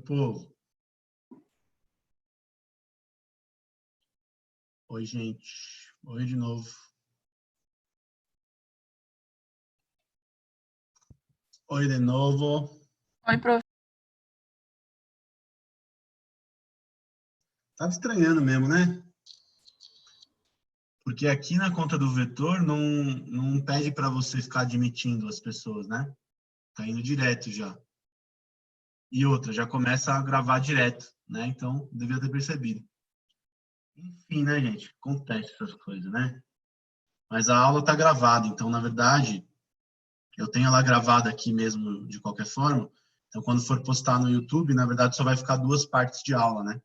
povo. Oi, gente. Oi de novo. Oi de novo. Oi, prof. Tava estranhando mesmo, né? Porque aqui na conta do vetor não pede para você ficar admitindo as pessoas, né? Tá indo direto já. E outra, já começa a gravar direto, né? Então, devia ter percebido. Enfim, né, gente? Acontece essas coisas, né? Mas a aula tá gravada, então, na verdade, eu tenho ela gravada aqui mesmo, de qualquer forma. Então, quando for postar no YouTube, na verdade, só vai ficar 2 partes de aula, né?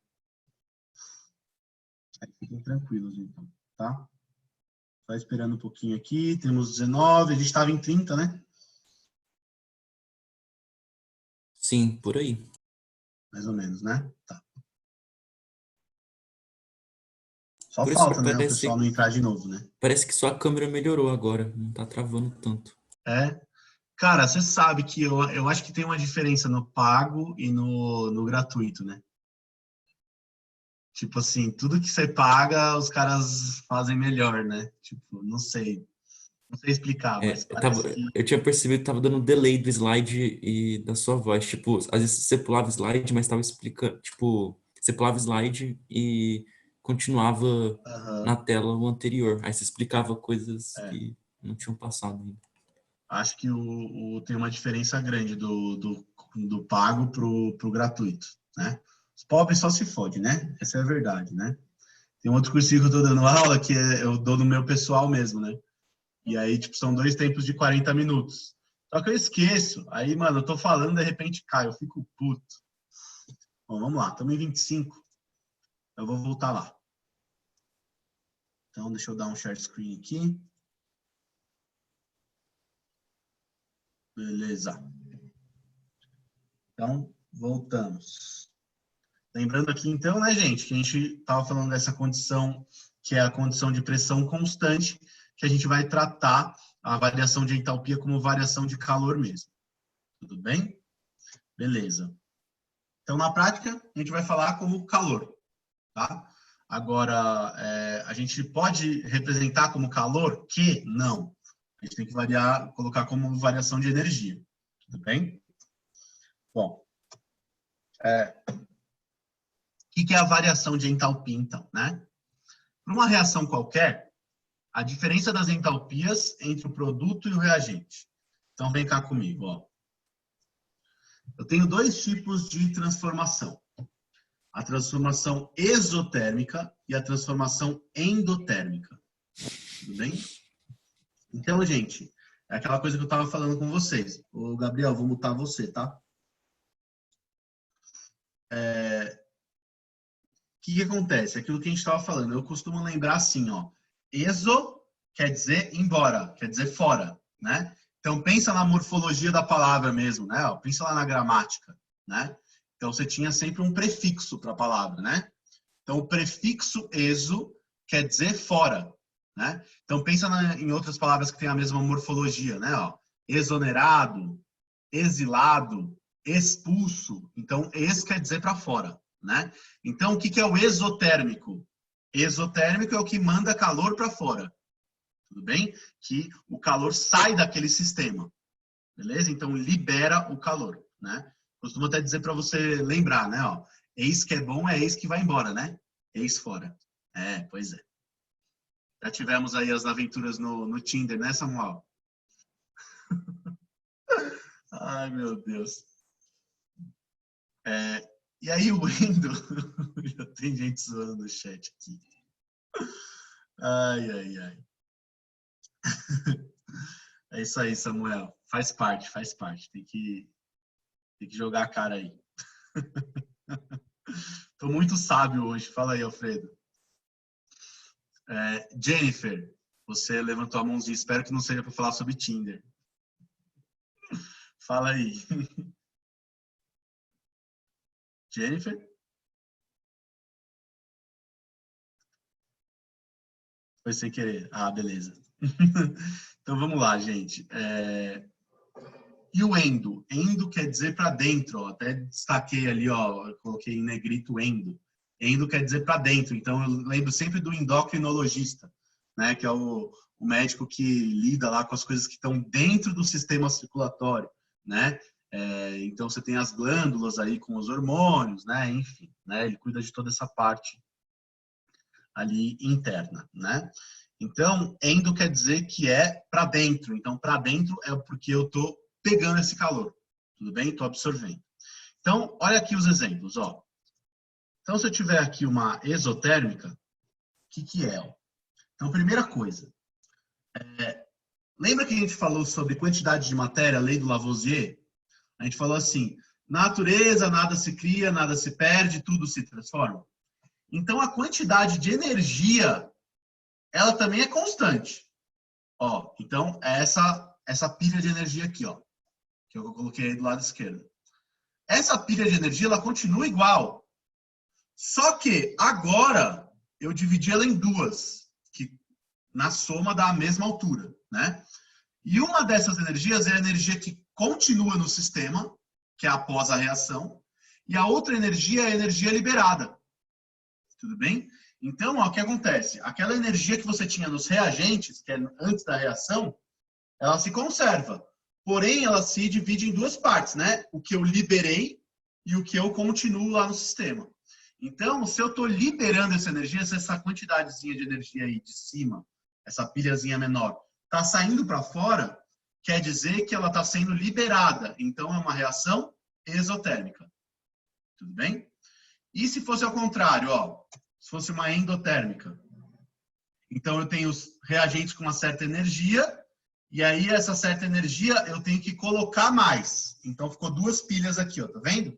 Aí fiquem tranquilos, então, tá? Só esperando um pouquinho aqui. Temos 19, a gente estava em 30, né? Sim, por aí. Mais ou menos, né? Tá. Só Professor, falta, né, o pessoal não entrar de novo, né? Parece que sua câmera melhorou agora, não tá travando tanto. É. Cara, você sabe que eu acho que tem uma diferença no pago e no gratuito, né? Tipo assim, tudo que você paga, os caras fazem melhor, né? Tipo, não sei. Não sei explicar, mas parece que... Eu tinha percebido que tava dando delay do slide e da sua voz. Tipo, às vezes você pulava o slide, mas tava explicando. Tipo, você pulava o slide e continuava na tela o anterior. Aí você explicava coisas que não tinham passado ainda. Acho que tem uma diferença grande do pago pro gratuito, né? Os pobres só se fodem, né? Essa é a verdade, né? Tem um outro cursinho que eu tô dando aula que eu dou no meu pessoal mesmo, né? E aí, tipo, são 2 tempos de 40 minutos. Só que eu esqueço. Aí, mano, eu tô falando, de repente cai. Eu fico puto. Bom, vamos lá. Estamos em 25. Eu vou voltar lá. Então, deixa eu dar um share screen aqui. Beleza. Então, voltamos. Lembrando aqui, então, né, gente, que a gente estava falando dessa condição, que é a condição de pressão constante, que a gente vai tratar a variação de entalpia como variação de calor mesmo. Tudo bem? Beleza. Então, na prática, a gente vai falar como calor, tá? Agora, a gente pode representar como calor que? Não. A gente tem que colocar como variação de energia. Tudo bem? Bom, o que é a variação de entalpia, então, né? Para uma reação qualquer, a diferença das entalpias entre o produto e o reagente. Então, vem cá comigo, ó. Eu tenho 2 tipos de transformação. A transformação exotérmica e a transformação endotérmica. Tudo bem? Então, gente, é aquela coisa que eu estava falando com vocês. Ô, Gabriel, vou mutar você, tá? O que acontece? Aquilo que a gente estava falando. Eu costumo lembrar assim, ó. Exo quer dizer embora, quer dizer fora, né? Então, pensa na morfologia da palavra mesmo, né? Ó, pensa lá na gramática, né? Então, você tinha sempre um prefixo para a palavra, né? Então, o prefixo exo quer dizer fora, né? Então, pensa em outras palavras que têm a mesma morfologia, né? Ó, exonerado, exilado, expulso. Então, ex quer dizer para fora, né? Então, o que é o exotérmico? Exotérmico é o que manda calor para fora, tudo bem? Que o calor sai daquele sistema, beleza? Então, libera o calor, né? Costumo até dizer para você lembrar, né? Ó, ex que é bom é ex que vai embora, né? Ex fora. Pois é. Já tivemos aí as aventuras no Tinder, né, Samuel? Ai, meu Deus. E aí, o Wendel... Já tem gente zoando no chat aqui. Ai, ai, ai. É isso aí, Samuel. Faz parte, faz parte. Tem que jogar a cara aí. Tô muito sábio hoje. Fala aí, Alfredo. Jennifer, você levantou a mãozinha. Espero que não seja para falar sobre Tinder. Fala aí. Jennifer? Foi sem querer. Ah, beleza. Então vamos lá, gente. e o endo. Endo quer dizer para dentro, ó. Até destaquei ali, ó, coloquei em negrito endo. Endo quer dizer para dentro. Então, eu lembro sempre do endocrinologista, né, que é o médico que lida lá com as coisas que estão dentro do sistema circulatório, né? Então, você tem as glândulas aí com os hormônios, né? Enfim, né? Ele cuida de toda essa parte ali interna, né? Então, endo quer dizer que é para dentro. Então, para dentro é porque eu estou pegando esse calor. Tudo bem? Estou absorvendo. Então, olha aqui os exemplos, ó. Então, se eu tiver aqui uma exotérmica, o que é? Ó? Então, primeira coisa, lembra que a gente falou sobre quantidade de matéria, lei do Lavoisier? A gente falou assim, na natureza nada se cria, nada se perde, tudo se transforma. Então, a quantidade de energia, ela também é constante. Ó, então, é essa pilha de energia aqui, ó, que eu coloquei aí do lado esquerdo. Essa pilha de energia, ela continua igual. Só que agora eu dividi ela em duas, que na soma dá a mesma altura, né? E uma dessas energias é a energia que continua no sistema, que é após a reação, e a outra energia é a energia liberada. Tudo bem? Então, ó, o que acontece? Aquela energia que você tinha nos reagentes, que é antes da reação, ela se conserva. Porém, ela se divide em duas partes, né? O que eu liberei e o que eu continuo lá no sistema. Então, se eu estou liberando essa energia, se essa quantidadezinha de energia aí de cima, essa pilhazinha menor, está saindo para fora, quer dizer que ela está sendo liberada. Então, é uma reação exotérmica. Tudo bem? E se fosse ao contrário, ó, se fosse uma endotérmica? Então, eu tenho os reagentes com uma certa energia, e aí essa certa energia eu tenho que colocar mais. Então, ficou duas pilhas aqui, ó, tá vendo?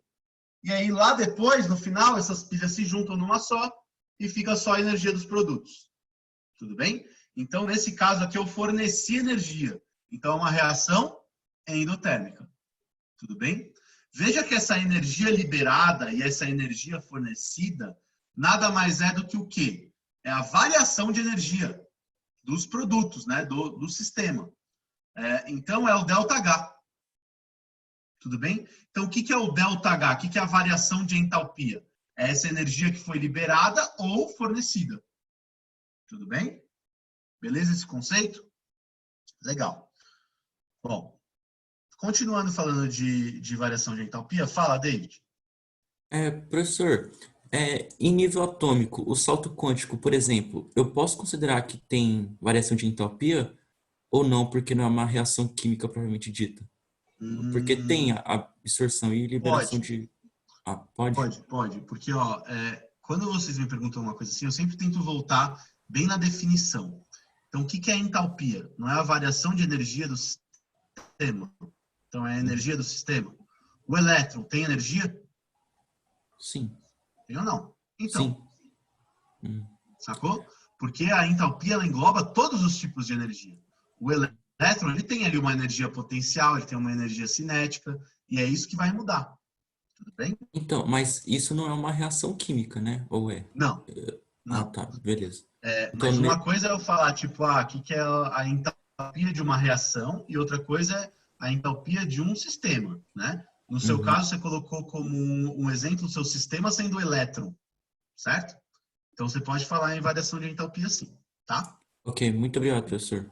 E aí, lá depois, no final, essas pilhas se juntam numa só e fica só a energia dos produtos. Tudo bem? Então, nesse caso aqui, eu forneci energia. Então, é uma reação endotérmica. Tudo bem? Veja que essa energia liberada e essa energia fornecida nada mais é do que o quê? É a variação de energia dos produtos, né? do sistema. Então, é o ΔH. Tudo bem? Então, o que é o ΔH? O que é a variação de entalpia? É essa energia que foi liberada ou fornecida. Tudo bem? Beleza esse conceito? Legal. Bom, continuando falando de variação de entalpia, fala, David. Professor, em nível atômico, o salto quântico, por exemplo, eu posso considerar que tem variação de entalpia ou não, porque não é uma reação química propriamente dita? Porque tem a absorção e liberação Pode, de... Ah, pode? pode. Porque, ó, quando vocês me perguntam uma coisa assim, eu sempre tento voltar bem na definição. Então, o que é entalpia? Não é a variação de energia do sistema. Então, é a energia do sistema. O elétron tem energia? Sim. Tem ou não? Sim. Então, sacou? Porque a entalpia ela engloba todos os tipos de energia. O elétron ele tem ali uma energia potencial, ele tem uma energia cinética, e é isso que vai mudar. Tudo bem? Então, mas isso não é uma reação química, né? Ou é? Não, Ah, não. tá, beleza. Então, Mas uma coisa é eu falar, tipo, o que é a entalpia de uma reação, e outra coisa é a entalpia de um sistema, né? No seu Uhum. caso, você colocou como um exemplo o seu sistema sendo o elétron, certo? Então, você pode falar em variação de entalpia sim, tá? Ok, muito obrigado, professor.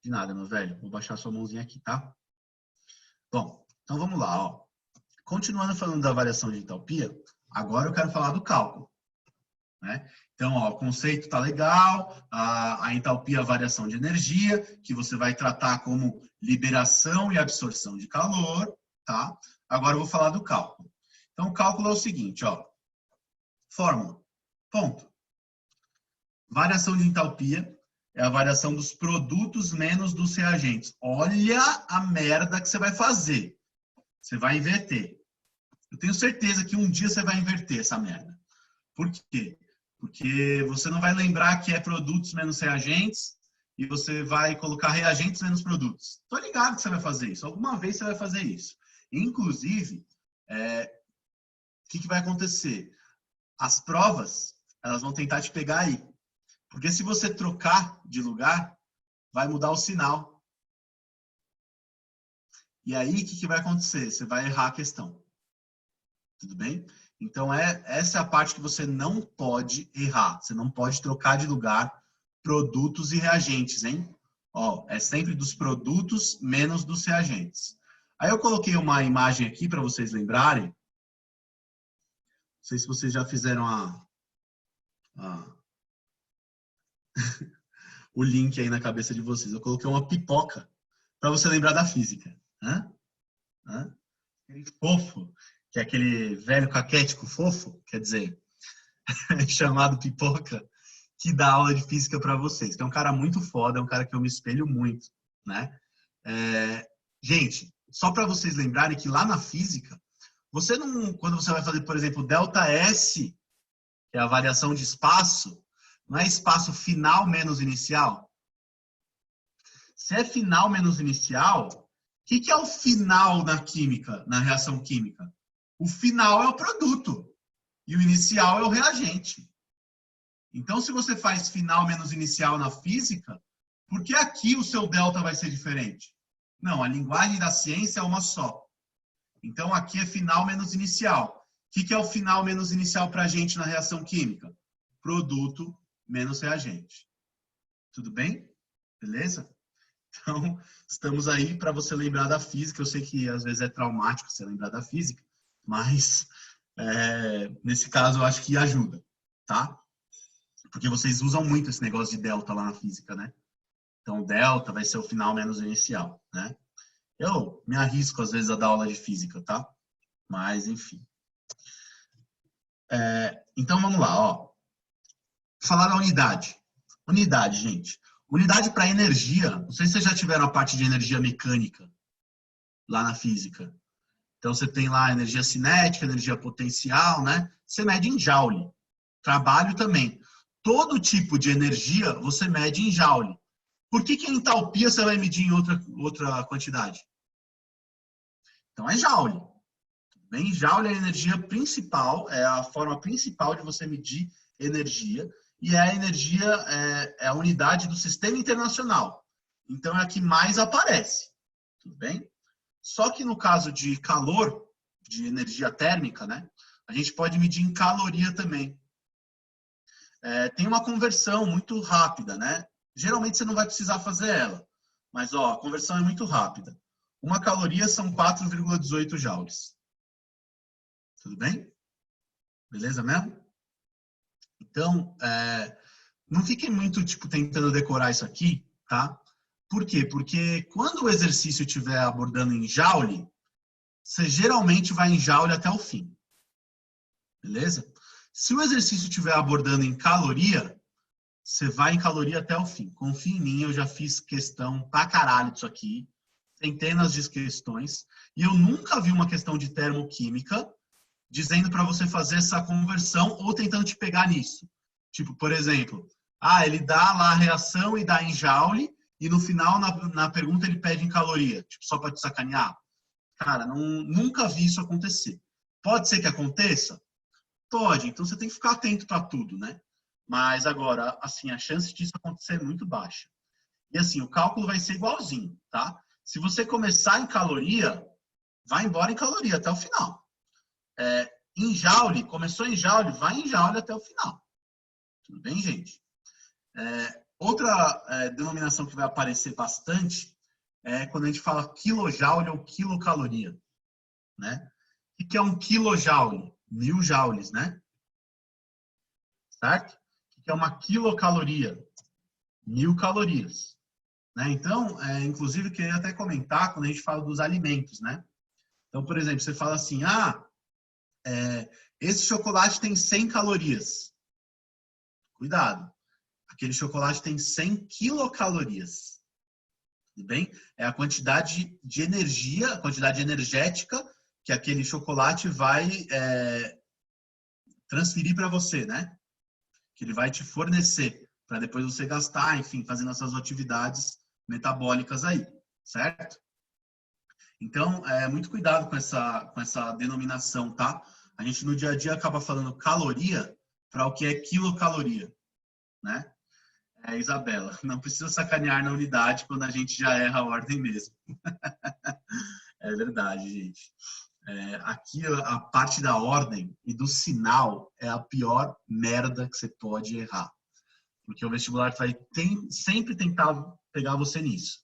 De nada, meu velho. Vou baixar sua mãozinha aqui, tá? Bom, então vamos lá, ó. Continuando falando da variação de entalpia, agora eu quero falar do cálculo, né? Então, ó, o conceito tá legal, a entalpia é a variação de energia, que você vai tratar como liberação e absorção de calor, tá? Agora eu vou falar do cálculo. Então, o cálculo é o seguinte, ó. Fórmula. Ponto. Variação de entalpia é a variação dos produtos menos dos reagentes. Olha a merda que você vai fazer. Você vai inverter. Eu tenho certeza que um dia você vai inverter essa merda. Por quê? Porque você não vai lembrar que é produtos menos reagentes e você vai colocar reagentes menos produtos. Tô ligado que você vai fazer isso. Alguma vez você vai fazer isso. Inclusive, o que vai acontecer? As provas, elas vão tentar te pegar aí. Porque se você trocar de lugar, vai mudar o sinal. E aí, o que vai acontecer? Você vai errar a questão. Tudo bem? Então, essa é a parte que você não pode errar. Você não pode trocar de lugar produtos e reagentes, hein? Ó, é sempre dos produtos menos dos reagentes. Aí eu coloquei uma imagem aqui para vocês lembrarem. Não sei se vocês já fizeram o link aí na cabeça de vocês. Eu coloquei uma pipoca para você lembrar da física. Hã? Aquele fofo, que é aquele velho caquético fofo, quer dizer, chamado pipoca, que dá aula de física para vocês. Que é um cara muito foda, é um cara que eu me espelho muito, né? Gente, só para vocês lembrarem que lá na física, você não, quando você vai fazer, por exemplo, ΔS, que é a variação de espaço, não é espaço final menos inicial? Se é final menos inicial, o que é o final na química, na reação química? O final é o produto e o inicial é o reagente. Então, se você faz final menos inicial na física, por que aqui o seu delta vai ser diferente? Não, a linguagem da ciência é uma só. Então, aqui é final menos inicial. O que é o final menos inicial para a gente na reação química? Produto menos reagente. Tudo bem? Beleza? Então, estamos aí para você lembrar da física. Eu sei que às vezes é traumático você lembrar da física, mas nesse caso eu acho que ajuda, tá? Porque vocês usam muito esse negócio de delta lá na física, né? Então, delta vai ser o final menos inicial, né? Eu me arrisco às vezes a dar aula de física, tá? Mas, enfim. Então, vamos lá, ó. Falar da unidade. Unidade, gente. Unidade para energia. Não sei se vocês já tiveram a parte de energia mecânica lá na física. Então, você tem lá energia cinética, energia potencial, né? Você mede em joule. Trabalho também. Todo tipo de energia você mede em joule. Por que a entalpia você vai medir em outra quantidade? Então, é joule. Bem, joule é a energia principal, é a forma principal de você medir energia. E a energia é a unidade do sistema internacional. Então, é a que mais aparece. Tudo bem? Só que no caso de calor, de energia térmica, né? A gente pode medir em caloria também. Tem uma conversão muito rápida, né? Geralmente você não vai precisar fazer ela. Mas, ó, a conversão é muito rápida. Uma caloria são 4,18 joules. Tudo bem? Beleza mesmo? Então, não fiquem muito, tentando decorar isso aqui, tá? Por quê? Porque quando o exercício estiver abordando em joule, você geralmente vai em joule até o fim. Beleza? Se o exercício estiver abordando em caloria, você vai em caloria até o fim. Confia em mim, eu já fiz questão pra caralho disso aqui. Centenas de questões. E eu nunca vi uma questão de termoquímica dizendo para você fazer essa conversão ou tentando te pegar nisso. Tipo, por exemplo, ele dá lá a reação e dá em joule e no final, na pergunta, ele pede em caloria. Tipo, só para te sacanear. Cara, nunca vi isso acontecer. Pode ser que aconteça? Pode. Então, você tem que ficar atento para tudo, né? Mas agora, assim, a chance disso acontecer é muito baixa. E assim, o cálculo vai ser igualzinho, tá? Se você começar em caloria, vai embora em caloria até o final. Em joule, começou em joule, vai em joule até o final. Tudo bem, gente? Outra denominação que vai aparecer bastante é quando a gente fala quilojoule ou quilocaloria, né? O que é um quilojoule? 1000 joules, né? Certo? O que é uma quilocaloria? 1000 calorias. Né? Então, inclusive, eu queria até comentar quando a gente fala dos alimentos, né? Então, por exemplo, você fala assim, esse chocolate tem 100 calorias. Cuidado. Aquele chocolate tem 100 quilocalorias. Tudo bem? É a quantidade de energia, a quantidade energética que aquele chocolate vai transferir para você, né? Que ele vai te fornecer para depois você gastar, enfim, fazendo essas atividades metabólicas aí, certo? Então, muito cuidado com essa denominação, tá? A gente no dia a dia acaba falando caloria para o que é quilocaloria, né? Isabela, não precisa sacanear na unidade quando a gente já erra a ordem mesmo. É verdade, gente. Aqui a parte da ordem e do sinal é a pior merda que você pode errar. Porque o vestibular vai sempre tentar pegar você nisso.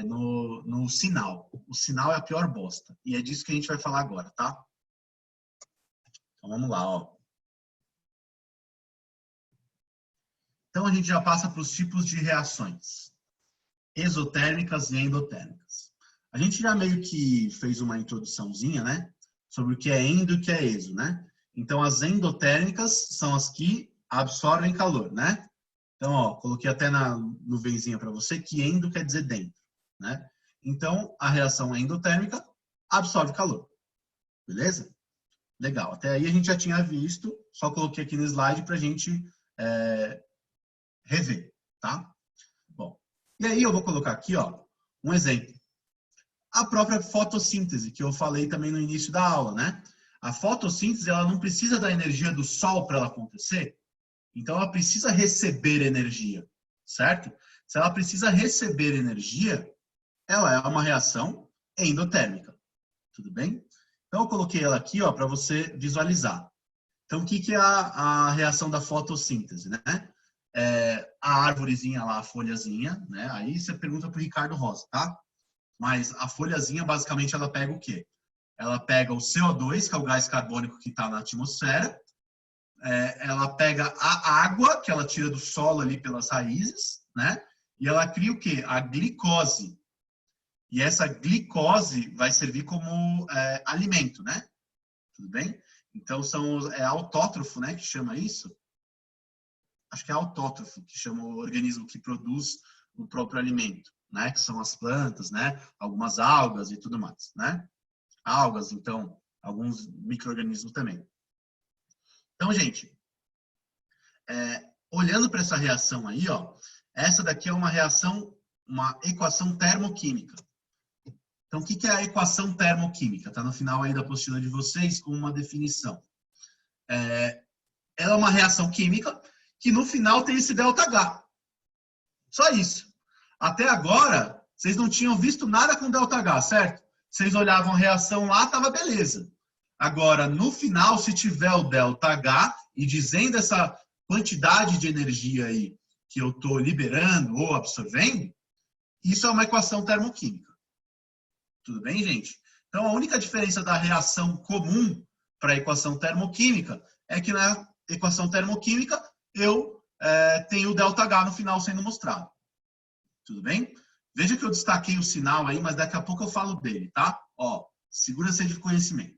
No sinal. O sinal é a pior bosta. E é disso que a gente vai falar agora, tá? Então vamos lá, ó. Então a gente já passa para os tipos de reações. Exotérmicas e endotérmicas. A gente já meio que fez uma introduçãozinha, né? Sobre o que é endo e o que é exo, né? Então as endotérmicas são as que absorvem calor, né? Então, ó, coloquei até na nuvenzinha para você que endo quer dizer dentro, né? Então, a reação endotérmica absorve calor. Beleza? Legal. Até aí a gente já tinha visto, só coloquei aqui no slide para a gente rever, tá? Bom, e aí eu vou colocar aqui, ó, um exemplo. A própria fotossíntese, que eu falei também no início da aula, né? A fotossíntese, ela não precisa da energia do sol para ela acontecer. Então, ela precisa receber energia, certo? Se ela precisa receber energia, ela é uma reação endotérmica. Tudo bem? Então, eu coloquei ela aqui para você visualizar. Então, o que é a reação da fotossíntese, né? A árvorezinha lá, a folhazinha, né? Aí você pergunta para o Ricardo Rosa, tá? Mas a folhazinha, basicamente, ela pega o quê? Ela pega o CO2, que é o gás carbônico que está na atmosfera, ela pega a água que ela tira do solo ali pelas raízes, né? E ela cria o quê? A glicose. E essa glicose vai servir como alimento, né? Tudo bem? Então é autótrofo, né? Que chama isso? Acho que é autótrofo, que chama o organismo que produz o próprio alimento, né? Que são as plantas, né? Algumas algas e tudo mais, né? Algas, então, alguns micro-organismos também. Então, gente, olhando para essa reação aí, ó, essa daqui é uma equação termoquímica. Então, o que é a equação termoquímica? Está no final aí da apostila de vocês com uma definição. Ela é uma reação química que no final tem esse ΔH. Só isso. Até agora, vocês não tinham visto nada com ΔH, certo? Vocês olhavam a reação lá, estava beleza. Agora, no final, se tiver o ΔH e dizendo essa quantidade de energia aí que eu estou liberando ou absorvendo, isso é uma equação termoquímica. Tudo bem, gente? Então, a única diferença da reação comum para a equação termoquímica é que na equação termoquímica eu tenho o ΔH no final sendo mostrado. Tudo bem? Veja que eu destaquei o sinal aí, mas daqui a pouco eu falo dele, tá? Ó, segurança de conhecimento.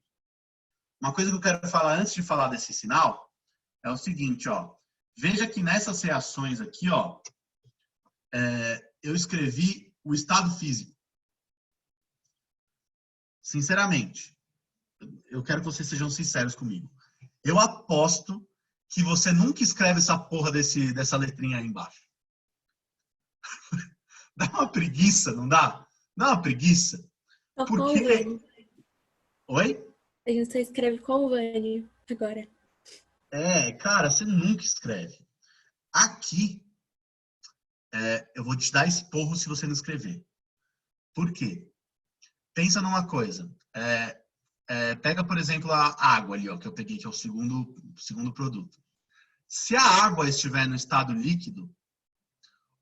Uma coisa que eu quero falar antes de falar desse sinal é o seguinte, ó. Veja que nessas reações aqui, ó, eu escrevi o estado físico. Sinceramente, eu quero que vocês sejam sinceros comigo. Eu aposto que você nunca escreve essa porra dessa letrinha aí embaixo. Dá uma preguiça, não dá? Dá uma preguiça. Porque... Oi? A gente só escreve com o Vani agora. Cara, você nunca escreve. Aqui, eu vou te dar esporro se você não escrever. Por quê? Pensa numa coisa. Pega, por exemplo, a água ali, ó, que eu peguei, que é o segundo produto. Se a água estiver no estado líquido,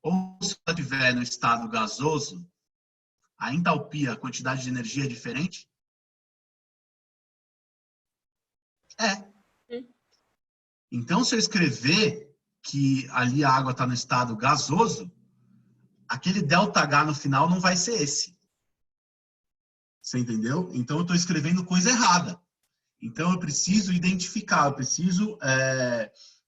ou se ela estiver no estado gasoso, a entalpia, a quantidade de energia é diferente? Então, se eu escrever que ali a água está no estado gasoso, aquele ΔH no final não vai ser esse. Você entendeu? Então, eu estou escrevendo coisa errada. Então, eu preciso identificar, eu preciso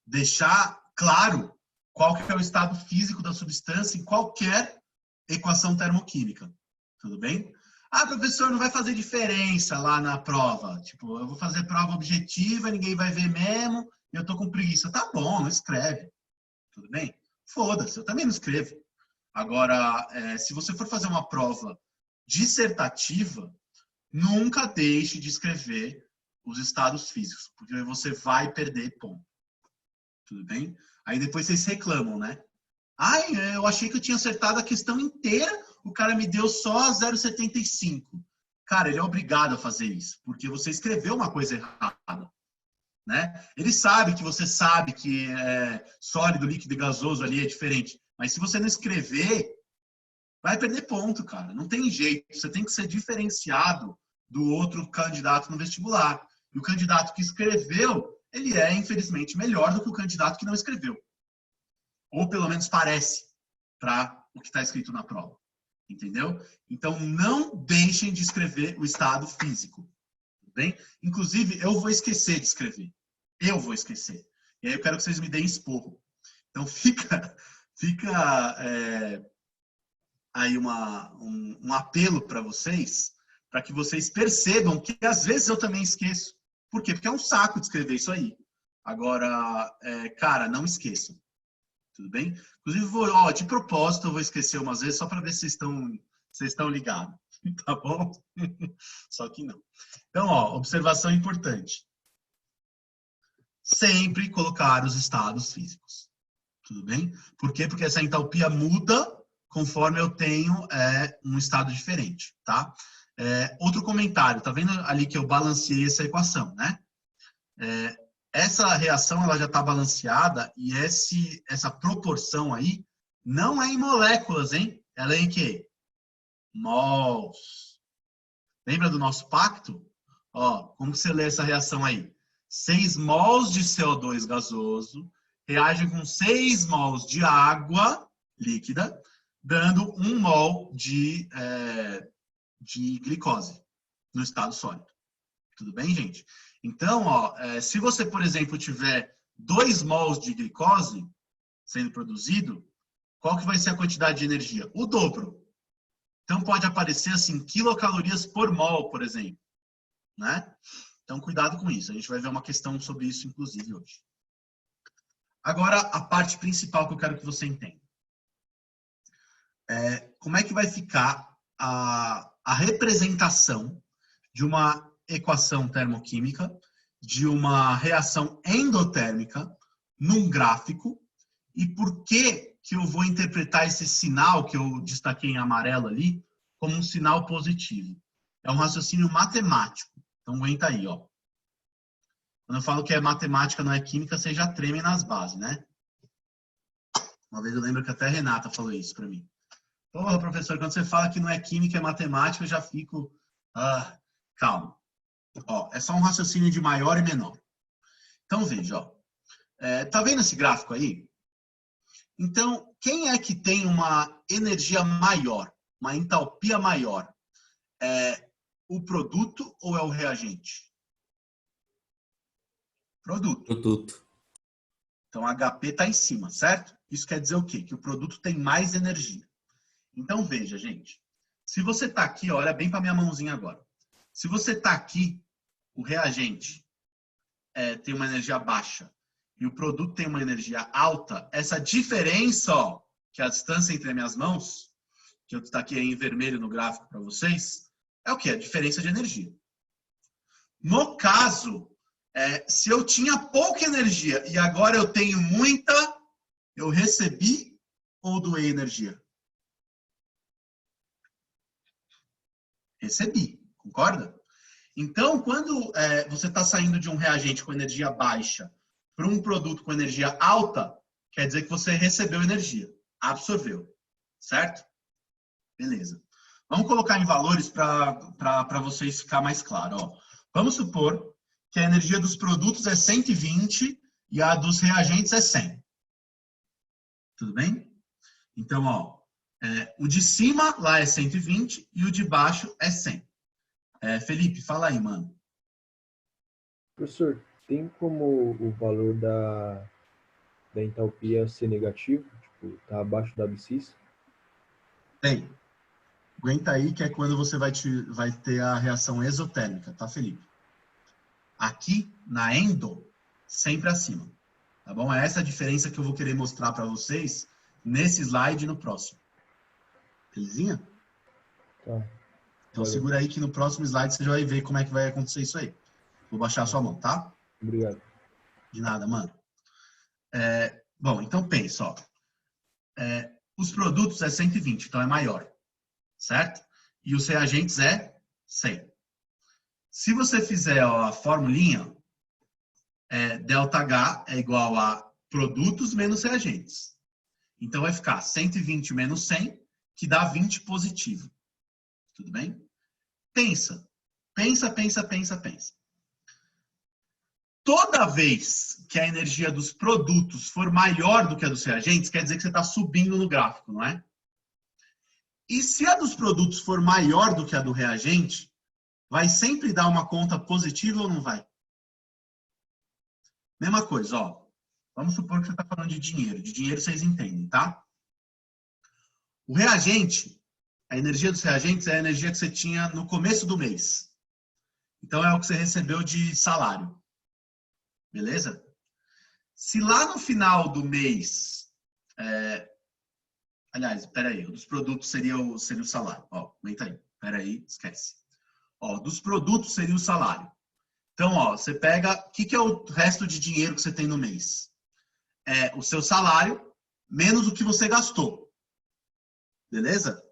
deixar claro qual que é o estado físico da substância em qualquer equação termoquímica. Tudo bem? Ah, professor, não vai fazer diferença lá na prova. Tipo, eu vou fazer prova objetiva, ninguém vai ver mesmo, e eu tô com preguiça. Tá bom, não escreve. Tudo bem? Foda-se, eu também não escrevo. Agora, se você for fazer uma prova dissertativa, nunca deixe de escrever os estados físicos, porque você vai perder ponto. Tudo bem? Aí depois vocês reclamam, né? Ai, eu achei que eu tinha acertado a questão inteira, o cara me deu só 0,75. cara, ele é obrigado a fazer isso, porque você escreveu uma coisa errada, né? Ele sabe que sólido, líquido e gasoso ali é diferente, mas se você não escrever, vai perder ponto, cara. Não tem jeito. Você tem que ser diferenciado do outro candidato no vestibular. E o candidato que escreveu, ele é, infelizmente, melhor do que o candidato que não escreveu. Ou pelo menos parece, para o que está escrito na prova. Entendeu? Então, não deixem de escrever o estado físico. Tudo bem? Inclusive, eu vou esquecer de escrever. Eu vou esquecer. E aí eu quero que vocês me deem esporro. Então, fica aí um apelo para vocês, para que vocês percebam que às vezes eu também esqueço. Por quê? Porque é um saco de escrever isso aí. Agora, cara, não esqueçam. Tudo bem? Inclusive, de propósito, eu vou esquecer umas vezes só para ver se vocês estão ligados. Tá bom? Só que não. Então, observação importante. Sempre colocar os estados físicos. Tudo bem? Por quê? Porque essa entalpia muda conforme eu tenho um estado diferente, tá? Outro comentário, tá vendo ali que eu balanceei essa equação, né? Essa reação ela já está balanceada e essa proporção aí não é em moléculas, hein? Ela é em quê? Mols. Lembra do nosso pacto? Como que você lê essa reação aí? 6 mols de CO2 gasoso reagem com 6 mols de água líquida, dando 1 mol de glicose no estado sólido. Tudo bem, gente? Então, se você, por exemplo, tiver 2 mols de glicose sendo produzido, qual que vai ser a quantidade de energia? O dobro. Então, pode aparecer assim, quilocalorias por mol, por exemplo. Né? Então, cuidado com isso. A gente vai ver uma questão sobre isso, inclusive, hoje. Agora, a parte principal que eu quero que você entenda. Como é que vai ficar a representação de uma equação termoquímica, de uma reação endotérmica, num gráfico, e por que eu vou interpretar esse sinal que eu destaquei em amarelo ali como um sinal positivo. É um raciocínio matemático. Então, aguenta aí, Quando eu falo que é matemática, não é química, vocês já tremem nas bases, né? Uma vez eu lembro que até a Renata falou isso para mim. Porra, professor, quando você fala que não é química, é matemática, eu já fico... calma. É só um raciocínio de maior e menor. Então, veja, tá vendo esse gráfico aí? Então, quem é que tem uma energia maior, uma entalpia maior? É o produto ou é o reagente? Produto. Então, HP está em cima, certo? Isso quer dizer o quê? Que o produto tem mais energia. Então, veja, gente. Se você está aqui, olha bem para minha mãozinha agora. Se você está aqui, o reagente tem uma energia baixa e o produto tem uma energia alta, essa diferença, que é a distância entre as minhas mãos, que eu destaquei em vermelho no gráfico para vocês, é o quê? A diferença de energia. No caso, se eu tinha pouca energia e agora eu tenho muita, eu recebi ou doei energia? Recebi, concorda? Então, quando você está saindo de um reagente com energia baixa para um produto com energia alta, quer dizer que você recebeu energia, absorveu, certo? Beleza. Vamos colocar em valores para vocês ficar mais claro. Vamos supor que a energia dos produtos é 120 e a dos reagentes é 100. Tudo bem? Então, o de cima lá é 120 e o de baixo é 100. Felipe, fala aí, mano. Professor, tem como o valor da entalpia ser negativo? Tipo, tá abaixo da abscissa? Tem. Aguenta aí que é quando você vai ter a reação exotérmica, tá, Felipe? Aqui, na endo, sempre acima. Tá bom? É essa a diferença que eu vou querer mostrar para vocês nesse slide e no próximo. Belezinha? Tá. Então, segura aí que no próximo slide você já vai ver como é que vai acontecer isso aí. Vou baixar a sua mão, tá? Obrigado. De nada, mano. Bom, então pensa, os produtos é 120, então é maior, certo? E os reagentes é 100. Se você fizer a formulinha, ΔH é igual a produtos menos reagentes. Então, vai ficar 120 menos 100, que dá 20 positivo. Tudo bem? Pensa. Toda vez que a energia dos produtos for maior do que a dos reagentes, quer dizer que você está subindo no gráfico, não é? E se a dos produtos for maior do que a do reagente, vai sempre dar uma conta positiva ou não vai? Mesma coisa, ó. Vamos supor que você está falando de dinheiro. De dinheiro vocês entendem, tá? O reagente, a energia dos reagentes é a energia que você tinha no começo do mês. Então, é o que você recebeu de salário. Beleza? Se lá no final do mês... Aliás, peraí. O dos produtos seria o salário. Ó, aumenta aí. Peraí, esquece. Ó, dos produtos seria o salário. Então, ó, você pega... O que é o resto de dinheiro que você tem no mês? É o seu salário menos o que você gastou. Beleza?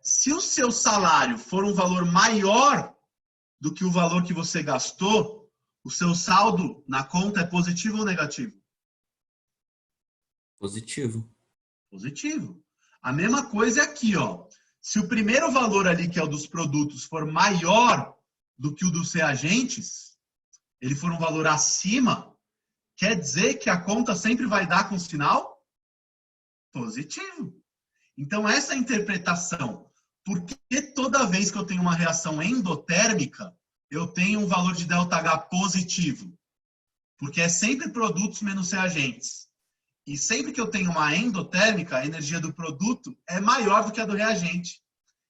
Se o seu salário for um valor maior do que o valor que você gastou, o seu saldo na conta é positivo ou negativo? Positivo. Positivo. A mesma coisa é aqui, ó. Se o primeiro valor ali, que é o dos produtos, for maior do que o dos reagentes, ele for um valor acima, quer dizer que a conta sempre vai dar com sinal positivo. Então, essa interpretação, por que toda vez que eu tenho uma reação endotérmica, eu tenho um valor de ΔH positivo? Porque é sempre produtos menos reagentes. E sempre que eu tenho uma endotérmica, a energia do produto é maior do que a do reagente.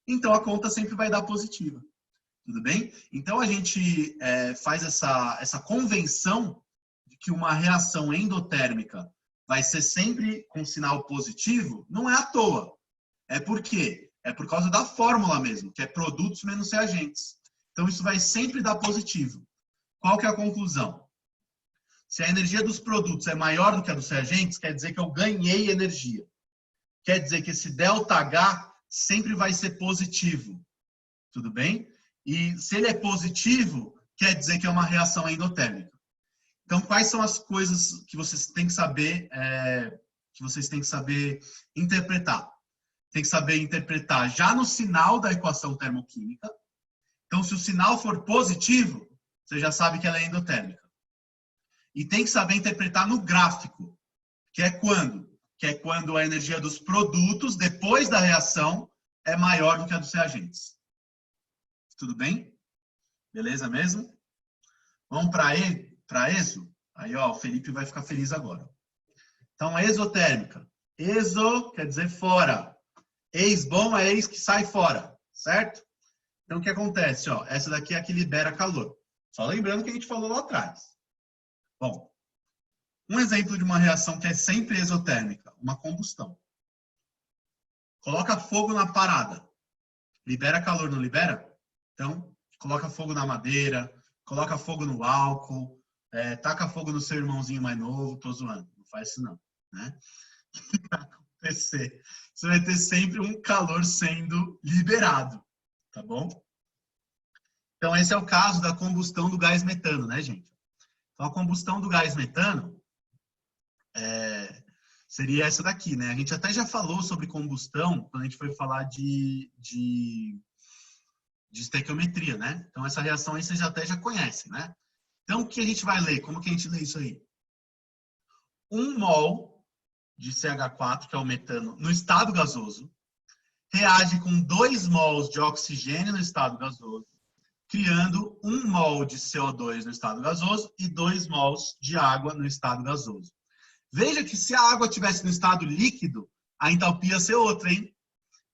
Então, a conta sempre vai dar positiva. Tudo bem? Então, a gente faz essa convenção de que uma reação endotérmica vai ser sempre com sinal positivo, não é à toa. É por quê? É por causa da fórmula mesmo, que é produtos menos reagentes. Então, isso vai sempre dar positivo. Qual que é a conclusão? Se a energia dos produtos é maior do que a dos reagentes, quer dizer que eu ganhei energia. Quer dizer que esse ΔH sempre vai ser positivo. Tudo bem? E se ele é positivo, quer dizer que é uma reação endotérmica. Então, quais são as coisas que vocês têm que saber, interpretar? Tem que saber interpretar já no sinal da equação termoquímica. Então, se o sinal for positivo, você já sabe que ela é endotérmica. E tem que saber interpretar no gráfico, que é quando? Que é quando a energia dos produtos, depois da reação, é maior do que a dos reagentes. Tudo bem? Beleza mesmo? Vamos para exo? Aí, ó, o Felipe vai ficar feliz agora. Então, exotérmica. Exo quer dizer fora. Ex bom é ex que sai fora, certo? Então, o que acontece? Ó, essa daqui é a que libera calor. Só lembrando que a gente falou lá atrás. Bom, um exemplo de uma reação que é sempre exotérmica, uma combustão. Coloca fogo na parada. Libera calor, não libera? Então, coloca fogo na madeira, coloca fogo no álcool, taca fogo no seu irmãozinho mais novo, tô zoando, não faz isso não, né? O que vai acontecer? Você vai ter sempre um calor sendo liberado, tá bom? Então, esse é o caso da combustão do gás metano, né, gente? Então, a combustão do gás metano seria essa daqui, né? A gente até já falou sobre combustão quando a gente foi falar de estequiometria, né? Então, essa reação aí vocês até já conhecem, né? Então, o que a gente vai ler? Como que a gente lê isso aí? 1 mol de CH4, que é o metano, no estado gasoso, reage com 2 mols de oxigênio no estado gasoso, criando 1 mol de CO2 no estado gasoso e 2 mols de água no estado gasoso. Veja que se a água estivesse no estado líquido, a entalpia ia ser outra, hein?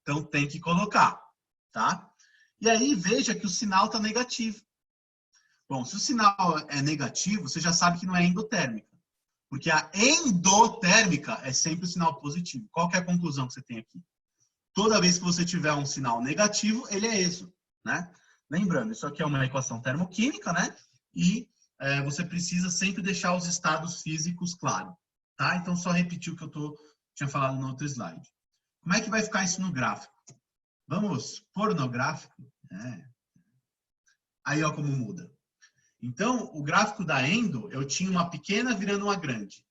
Então, tem que colocar, tá? E aí, veja que o sinal está negativo. Bom, se o sinal é negativo, você já sabe que não é endotérmica. Porque a endotérmica é sempre o sinal positivo. Qual que é a conclusão que você tem aqui? Toda vez que você tiver um sinal negativo, ele é exo, né? Lembrando, isso aqui é uma equação termoquímica, né? E você precisa sempre deixar os estados físicos claros, tá? Então, só repetir o que eu tinha falado no outro slide. Como é que vai ficar isso no gráfico? Vamos pôr no gráfico. Aí, ó, como muda. Então, o gráfico da endo, eu tinha uma pequena virando uma grande.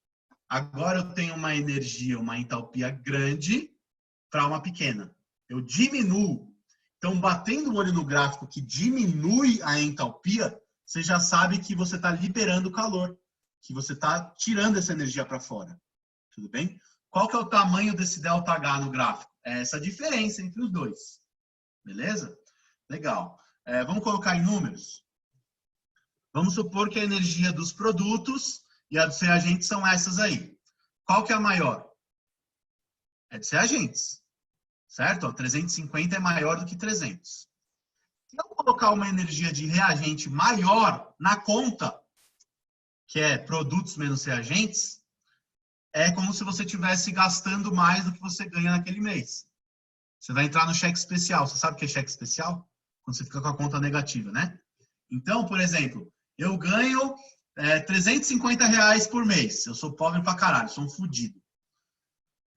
Agora eu tenho uma energia, uma entalpia grande para uma pequena. Eu diminuo. Então, batendo o olho no gráfico que diminui a entalpia, você já sabe que você está liberando calor, que você está tirando essa energia para fora. Tudo bem? Qual que é o tamanho desse ΔH no gráfico? É essa diferença entre os dois. Beleza? Legal. Vamos colocar em números? Vamos supor que a energia dos produtos e a dos reagentes são essas aí. Qual que é a maior? É dos reagentes. Certo? 350 é maior do que 300. Se eu colocar uma energia de reagente maior na conta, que é produtos menos reagentes, é como se você estivesse gastando mais do que você ganha naquele mês. Você vai entrar no cheque especial. Você sabe o que é cheque especial? Quando você fica com a conta negativa, né? Então, por exemplo, eu ganho 350 reais por mês. Eu sou pobre pra caralho, sou um fudido.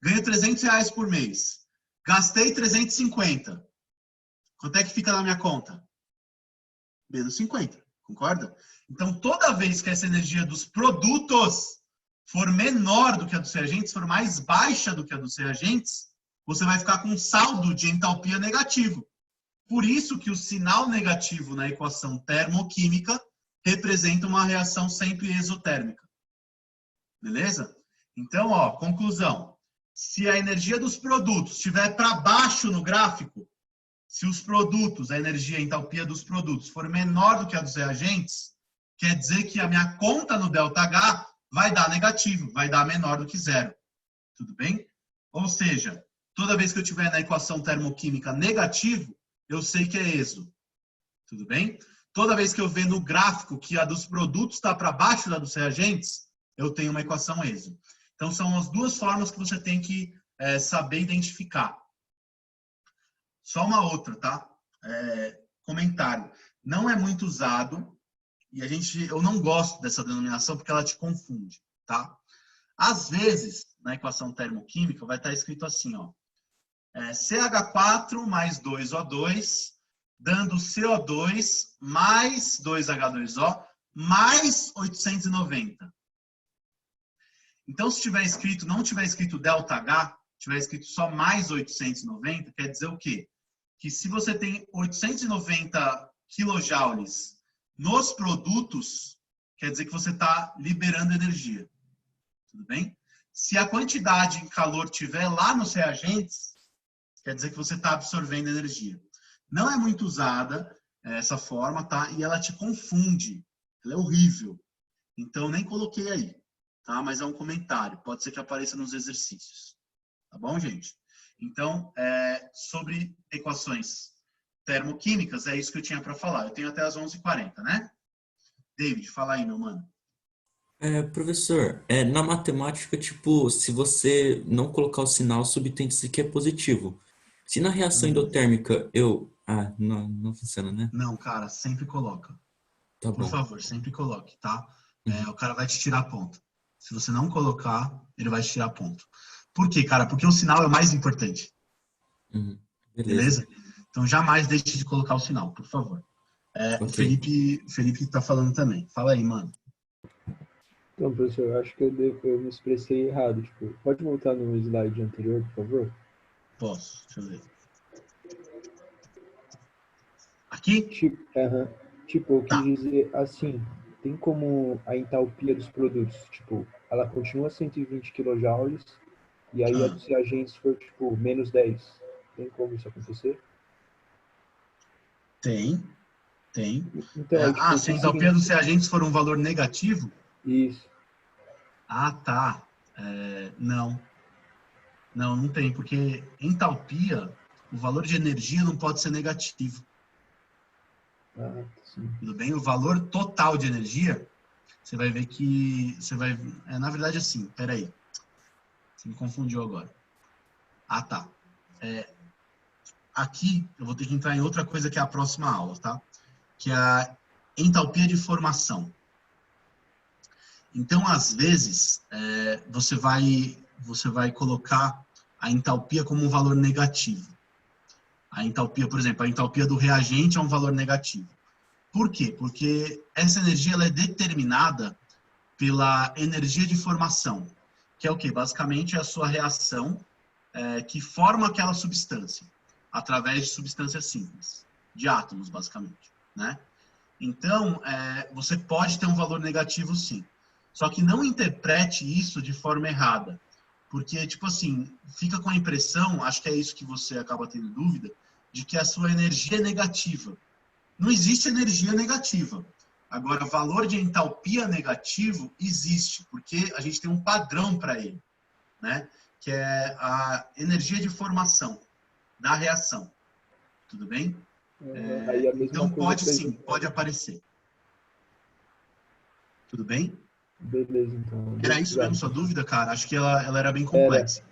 Ganho 300 reais por mês. Gastei 350. Quanto é que fica na minha conta? Menos 50, concorda? Então, toda vez que essa energia dos produtos for menor do que a dos reagentes, for mais baixa do que a dos reagentes, você vai ficar com um saldo de entalpia negativo. Por isso que o sinal negativo na equação termoquímica representa uma reação sempre exotérmica. Beleza? Então, ó, conclusão. Se a energia dos produtos estiver para baixo no gráfico, se os produtos, a energia, a entalpia dos produtos for menor do que a dos reagentes, quer dizer que a minha conta no ΔH vai dar negativo, vai dar menor do que zero. Tudo bem? Ou seja, toda vez que eu tiver na equação termoquímica negativo, eu sei que é exo. Tudo bem? Toda vez que eu ver no gráfico que a dos produtos está para baixo da dos reagentes, eu tenho uma equação exo. Então, são as duas formas que você tem que saber identificar. Só uma outra, tá? Comentário. Não é muito usado, e eu não gosto dessa denominação porque ela te confunde, tá? Às vezes, na equação termoquímica, vai estar escrito assim, ó. CH4 mais 2O2, dando CO2 mais 2H2O mais 890. Então, se tiver escrito, não tiver escrito ΔH, tiver escrito só mais 890, quer dizer o quê? Que se você tem 890 quilojoules nos produtos, quer dizer que você está liberando energia. Tudo bem? Se a quantidade em calor estiver lá nos reagentes, quer dizer que você está absorvendo energia. Não é muito usada essa forma, tá? E ela te confunde. Ela é horrível. Então, nem coloquei aí, tá? Mas é um comentário. Pode ser que apareça nos exercícios. Tá bom, gente? Então, sobre equações termoquímicas, é isso que eu tinha para falar. Eu tenho até as 11h40, né? David, fala aí, meu mano. Professor, na matemática, tipo, se você não colocar o sinal, subtende-se que é positivo. Se na reação endotérmica não funciona, né? Não, cara, sempre coloca. Tá Por bom. favor, sempre coloque, tá? O cara vai te tirar ponto. Se você não colocar, ele vai te tirar ponto. Por quê, cara? Porque o sinal é o mais importante. Beleza? Então, jamais deixe de colocar o sinal, por favor. O Felipe está falando também. Fala aí, mano. Então, professor, eu acho que eu me expressei errado. Tipo, pode voltar no slide anterior, por favor? Posso, deixa eu ver. Aqui? Tipo, eu quis dizer assim, tem como a entalpia dos produtos, tipo, ela continua 120 kJ e aí a dos reagentes for, tipo, menos 10. Tem como isso acontecer? Tem. Então, se a entalpia dos reagentes for um valor negativo? Isso. Ah, tá. Não tem, porque entalpia, o valor de energia não pode ser negativo. Sim. Tudo bem? O valor total de energia, você vai ver que... na verdade, assim, peraí. Você me confundiu agora. Ah, tá. Aqui, eu vou ter que entrar em outra coisa que é a próxima aula, tá? Que é a entalpia de formação. Então, às vezes, você vai colocar a entalpia como um valor negativo. A entalpia, por exemplo, a entalpia do reagente é um valor negativo. Por quê? Porque essa energia ela é determinada pela energia de formação, que é o quê? Basicamente é a sua reação que forma aquela substância, através de substâncias simples, de átomos, basicamente, né? Então, você pode ter um valor negativo, sim. Só que não interprete isso de forma errada. Porque, tipo assim, fica com a impressão, acho que é isso que você acaba tendo dúvida, de que a sua energia é negativa. Não existe energia negativa. Agora, valor de entalpia negativo existe, porque a gente tem um padrão para ele, né? Que é a energia de formação da reação. Tudo bem? Aí a mesma Então, coisa pode pra sim, gente. pode aparecer. Tudo bem? Beleza, então. Era isso mesmo sua dúvida, cara? Acho que ela era bem Era. complexa.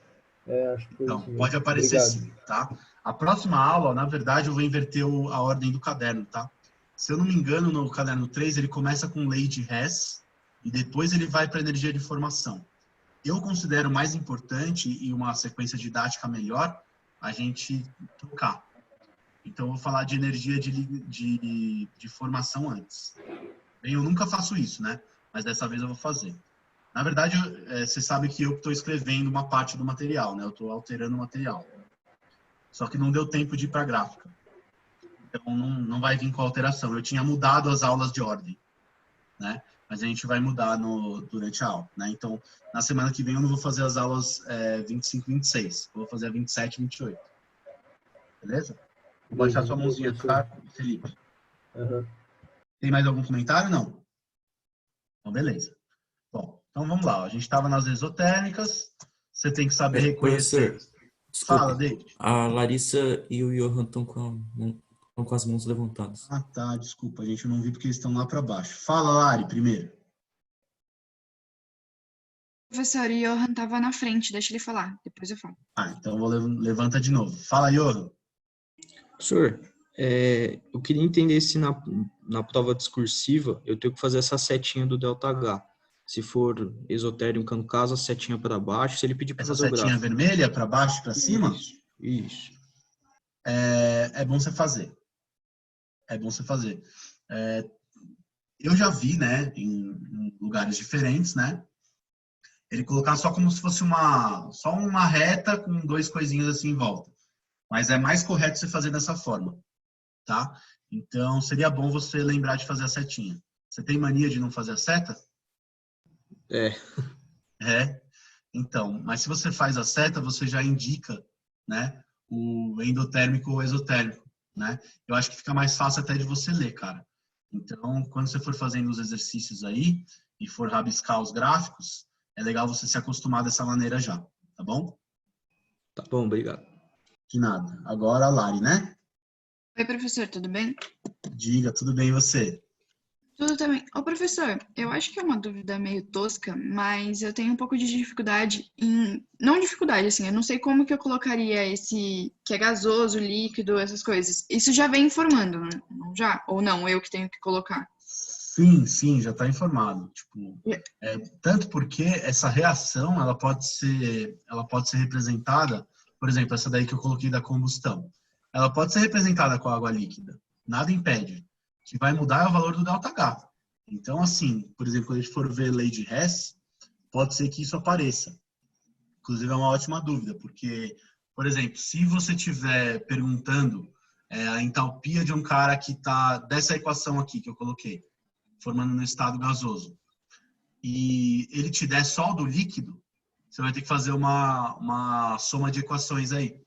Acho que foi Então, isso mesmo. pode aparecer Obrigado. sim, tá? A próxima aula, na verdade, eu vou inverter a ordem do caderno, tá? Se eu não me engano, no caderno 3, ele começa com lei de Hess e depois ele vai para energia de formação. Eu considero mais importante e uma sequência didática melhor a gente trocar. Então, eu vou falar de energia de formação antes. Bem, eu nunca faço isso, né? Mas dessa vez eu vou fazer. Na verdade, você sabe que eu estou escrevendo uma parte do material, né? Eu estou alterando o material. Só que não deu tempo de ir para a gráfica. Então, não vai vir com alteração. Eu tinha mudado as aulas de ordem, né? Mas a gente vai mudar durante a aula, né? Então, na semana que vem eu não vou fazer as aulas 25 e 26. Eu vou fazer a 27 e 28. Beleza? Vou baixar sua mãozinha, tá, Felipe? Uhum. Tem mais algum comentário? Não? Então, beleza. Bom, então vamos lá. A gente estava nas esotéricas. Você tem que saber reconhecer. Professor, Fala, desculpe. David. A Larissa e o Johan estão com as mãos levantadas. Ah, tá. Desculpa. A gente não viu porque eles estão lá para baixo. Fala, Lari, primeiro. Professor, o Johan estava na frente, deixa ele falar, depois eu falo. Então levanta de novo. Fala, Johan. Professor, eu queria entender se na prova discursiva eu tenho que fazer essa setinha do ΔH. Se for esotérico, no caso, a setinha para baixo, se ele pedir para Essa fazer o setinha gráfico. vermelha para baixo, para cima? Isso. É bom você fazer. É bom você fazer. Eu já vi, né, em lugares diferentes, né, ele colocar só como se fosse só uma reta com dois coisinhos assim em volta. Mas é mais correto você fazer dessa forma, tá? Então, seria bom você lembrar de fazer a setinha. Você tem mania de não fazer a seta? Então, mas se você faz a seta, você já indica, né, o endotérmico ou exotérmico, né? Eu acho que fica mais fácil até de você ler, cara. Então, quando você for fazendo os exercícios aí e for rabiscar os gráficos, é legal você se acostumar dessa maneira já, tá bom? Tá bom, obrigado. De nada. Agora a Lari, né? Oi, professor, tudo bem? Diga, tudo bem e você? Tudo também. Ô, professor, eu acho que é uma dúvida meio tosca, mas eu tenho um pouco de dificuldade em... Não dificuldade, assim, eu não sei como que eu colocaria esse... que é gasoso, líquido, essas coisas. Isso já vem informando, não já? Ou não, eu que tenho que colocar? Sim, já está informado. Tipo, tanto porque essa reação ela pode ser representada, por exemplo, essa daí que eu coloquei da combustão. Ela pode ser representada com água líquida. Nada impede. O que vai mudar é o valor do ΔH. Então, assim, por exemplo, quando a gente for ver lei de Hess, pode ser que isso apareça. Inclusive, é uma ótima dúvida, porque, por exemplo, se você estiver perguntando a entalpia de um cara que está dessa equação aqui que eu coloquei, formando no estado gasoso, e ele te der só o do líquido, você vai ter que fazer uma soma de equações aí.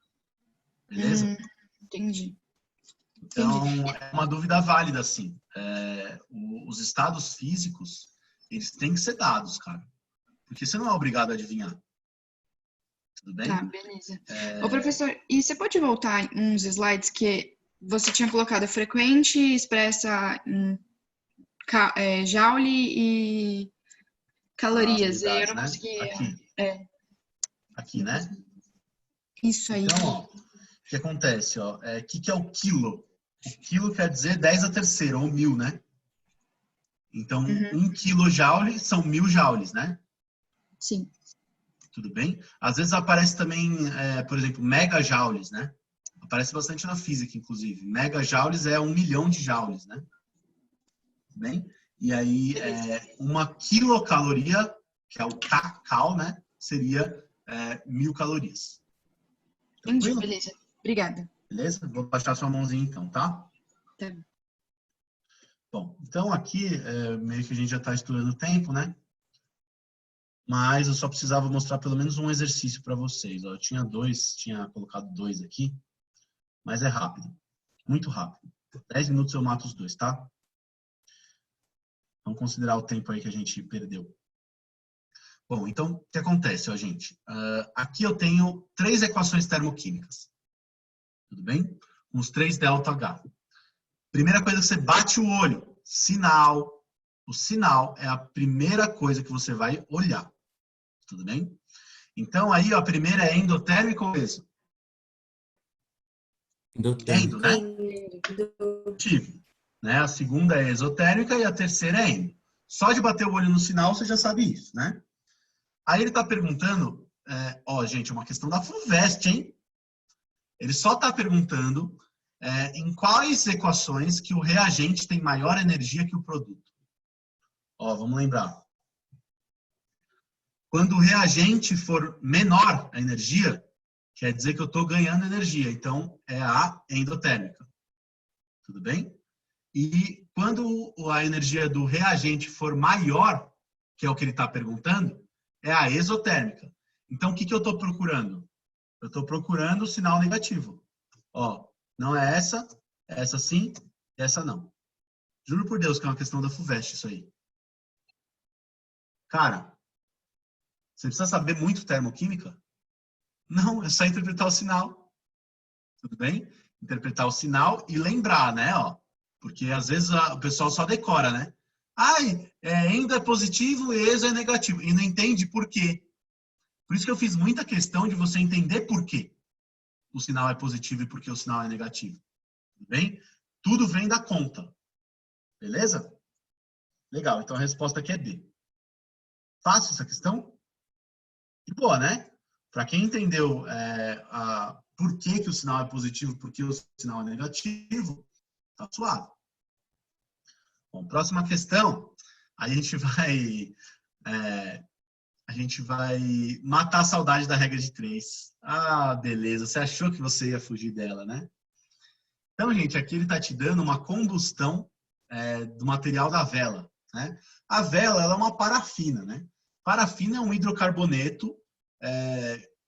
Beleza? Entendi. Então, é uma dúvida válida, sim. Os estados físicos, eles têm que ser dados, cara. Porque você não é obrigado a adivinhar. Tudo bem? Tá, beleza. Ô, professor, e você pode voltar uns slides que você tinha colocado frequente, expressa em Joule e calorias. E eu não né? consegui. Aqui, né? Isso aí. Então, ó, o que acontece? O que é o quilo? O quilo quer dizer 10 a terceira, ou 1000, né? Então, 1 kJ são 1000 joules, né? Sim. Tudo bem? Às vezes aparece também, por exemplo, megajoules, né? Aparece bastante na física, inclusive. Megajoules é 1 milhão de joules, né? Bem? E aí, uma quilocaloria, que é o kcal, né? Seria 1000 calorias. Entendi, Tranquilo? beleza. Obrigada. Beleza? Vou baixar sua mãozinha então, tá? Tá. Bom, então aqui, meio que a gente já está estourando o tempo, né? Mas eu só precisava mostrar pelo menos um exercício para vocês. Ó, eu tinha colocado 2 aqui, mas é rápido. Muito rápido. 10 minutos eu mato os 2, tá? Vamos considerar o tempo aí que a gente perdeu. Bom, então, o que acontece, ó, gente? Aqui eu tenho 3 equações termoquímicas. Tudo bem? Com os 3 ΔH. Primeira coisa que você bate o olho, sinal. O sinal é a primeira coisa que você vai olhar. Tudo bem? Então, aí, ó, a primeira é endotérmica ou exo? Endo, né? Endo. Né? A segunda é exotérmica e a terceira é endo. Só de bater o olho no sinal, você já sabe isso, né? Aí ele está perguntando, ó, gente, é uma questão da FUVEST, hein? Ele só está perguntando em quais equações que o reagente tem maior energia que o produto. Ó, vamos lembrar. Quando o reagente for menor a energia, quer dizer que eu estou ganhando energia. Então, é a endotérmica. Tudo bem? E quando a energia do reagente for maior, que é o que ele está perguntando, é a exotérmica. Então, o que eu estou procurando? Eu estou procurando o sinal negativo. Ó, não é essa sim, essa não. Juro por Deus que é uma questão da FUVEST isso aí. Cara, você precisa saber muito termoquímica? Não, é só interpretar o sinal. Tudo bem? Interpretar o sinal e lembrar, né? Ó, porque às vezes o pessoal só decora, né? Ai, endo é positivo e exo é negativo. E não entende por quê. Por isso que eu fiz muita questão de você entender por quê o sinal é positivo e por que o sinal é negativo. Tudo bem? Tudo vem da conta. Beleza? Legal, então a resposta aqui é B. Fácil essa questão? E boa, né? Para quem entendeu por que o sinal é positivo e por que o sinal é negativo, tá suave. Bom, próxima questão, a gente vai matar a saudade da regra de 3. Ah, beleza, você achou que você ia fugir dela, né? Então, gente, aqui ele está te dando uma combustão do material da vela, né? A vela, ela é uma parafina, né? Parafina é um hidrocarboneto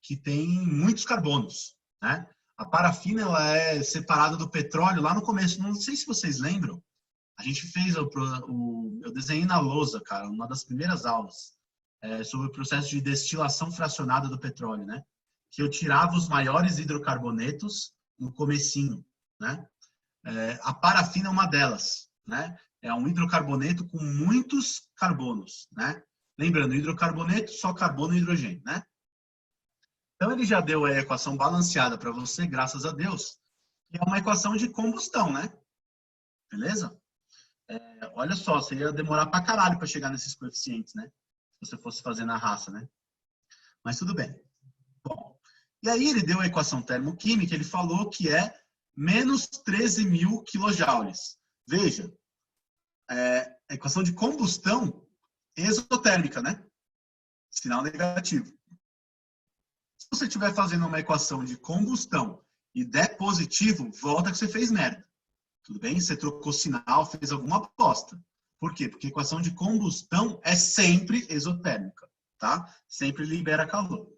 que tem muitos carbonos, né? A parafina, ela é separada do petróleo lá no começo. Não sei se vocês lembram, a gente fez eu desenhei na lousa, cara, uma das primeiras aulas, sobre o processo de destilação fracionada do petróleo, né? Que eu tirava os maiores hidrocarbonetos no comecinho, né? A parafina é uma delas, né? É um hidrocarboneto com muitos carbonos, né? Lembrando, hidrocarboneto, só carbono e hidrogênio, né? Então, ele já deu a equação balanceada para você, graças a Deus, que é uma equação de combustão, né? Beleza? Olha só, você ia demorar pra caralho para chegar nesses coeficientes, né? Se você fosse fazer na raça, né? Mas tudo bem. Bom, e aí ele deu a equação termoquímica, ele falou que é menos 13.000 quilojoules. Veja, a equação de combustão exotérmica, né? Sinal negativo. Se você estiver fazendo uma equação de combustão e der positivo, volta que você fez merda. Tudo bem? Você trocou sinal, fez alguma aposta. Por quê? Porque a equação de combustão é sempre exotérmica, tá? Sempre libera calor.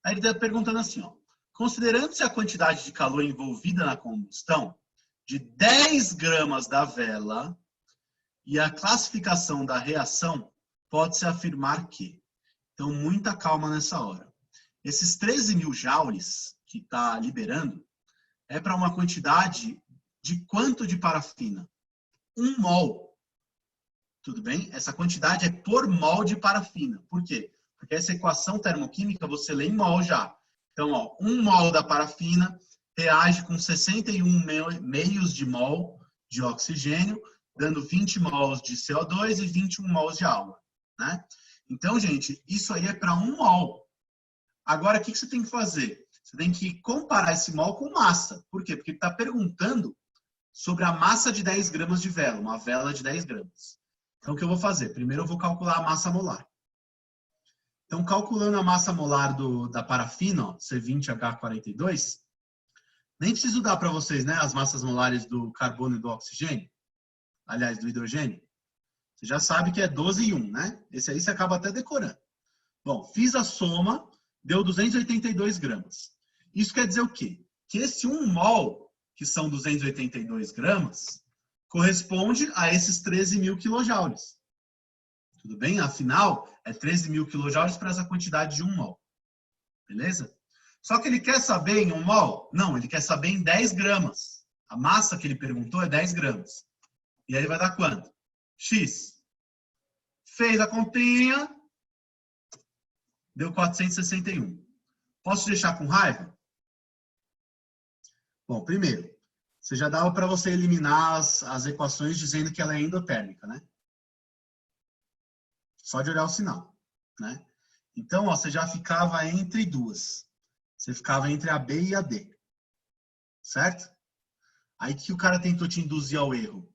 Aí ele está perguntando assim, ó. Considerando-se a quantidade de calor envolvida na combustão de 10 gramas da vela e a classificação da reação, pode-se afirmar que... Então, muita calma nessa hora. Esses 13.000 joules que está liberando é para uma quantidade de quanto de parafina? 1 mol. Tudo bem? Essa quantidade é por mol de parafina. Por quê? Porque essa equação termoquímica você lê em mol já. Então, ó, 1 mol da parafina reage com 61 meios de mol de oxigênio, dando 20 mols de CO2 e 21 mols de água, né? Então, gente, isso aí é para 1 mol. Agora, o que você tem que fazer? Você tem que comparar esse mol com massa. Por quê? Porque ele está perguntando sobre a massa de 10 gramas de vela, uma vela de 10 gramas. Então, o que eu vou fazer? Primeiro, eu vou calcular a massa molar. Então, calculando a massa molar da parafina, ó, C20H42, nem preciso dar para vocês, né, as massas molares do carbono e do oxigênio. Aliás, do hidrogênio. Você já sabe que é 12 e 1, né? Esse aí você acaba até decorando. Bom, fiz a soma, deu 282 gramas. Isso quer dizer o quê? Que esse 1 mol, que são 282 gramas, corresponde a esses 13.000 quilojoules. Tudo bem? Afinal, é 13.000 quilojoules para essa quantidade de 1 mol. Beleza? Só que ele quer saber em 1 mol? Não, ele quer saber em 10 gramas. A massa que ele perguntou é 10 gramas. E aí vai dar quanto? X. Fez a continha, deu 461. Posso deixar com raiva? Bom, primeiro, você já dava para você eliminar as equações dizendo que ela é endotérmica, né? Só de olhar o sinal, né? Então, ó, você já ficava entre duas. Você ficava entre a B e a D. Certo? Aí que o cara tentou te induzir ao erro?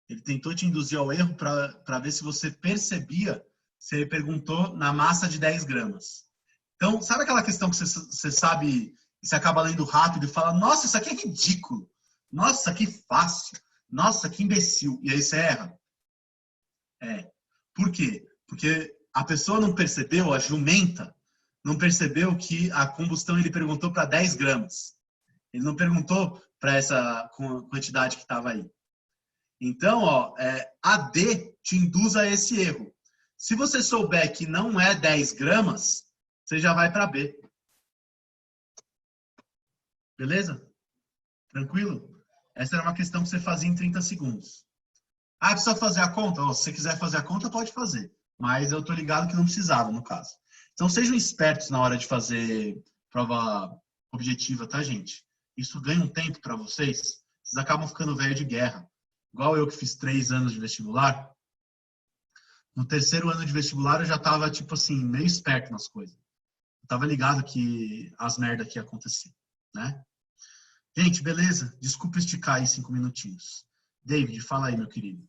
Ele tentou te induzir ao erro para ver se você percebia se ele perguntou na massa de 10 gramas. Então, sabe aquela questão que você sabe e você acaba lendo rápido e fala, nossa, isso aqui é ridículo. Nossa, que fácil. Nossa, que imbecil. E aí você erra? É. Por quê? Porque a pessoa não percebeu, a jumenta, não percebeu que a combustão ele perguntou para 10 gramas. Ele não perguntou para essa quantidade que estava aí. Então, ó, a D te induz a esse erro. Se você souber que não é 10 gramas, você já vai para B. Beleza? Tranquilo? Essa era uma questão que você fazia em 30 segundos. Ah, precisa fazer a conta? Oh, se você quiser fazer a conta, pode fazer. Mas eu tô ligado que não precisava, no caso. Então, sejam espertos na hora de fazer prova objetiva, tá, gente? Isso ganha um tempo para vocês. Vocês acabam ficando velho de guerra. Igual eu que fiz 3 anos de vestibular. No 3º ano de vestibular, eu já tava, tipo assim, meio esperto nas coisas. Eu tava ligado que as merdas que ia acontecer, né? Gente, beleza? Desculpa esticar aí 5 minutinhos. David, fala aí, meu querido.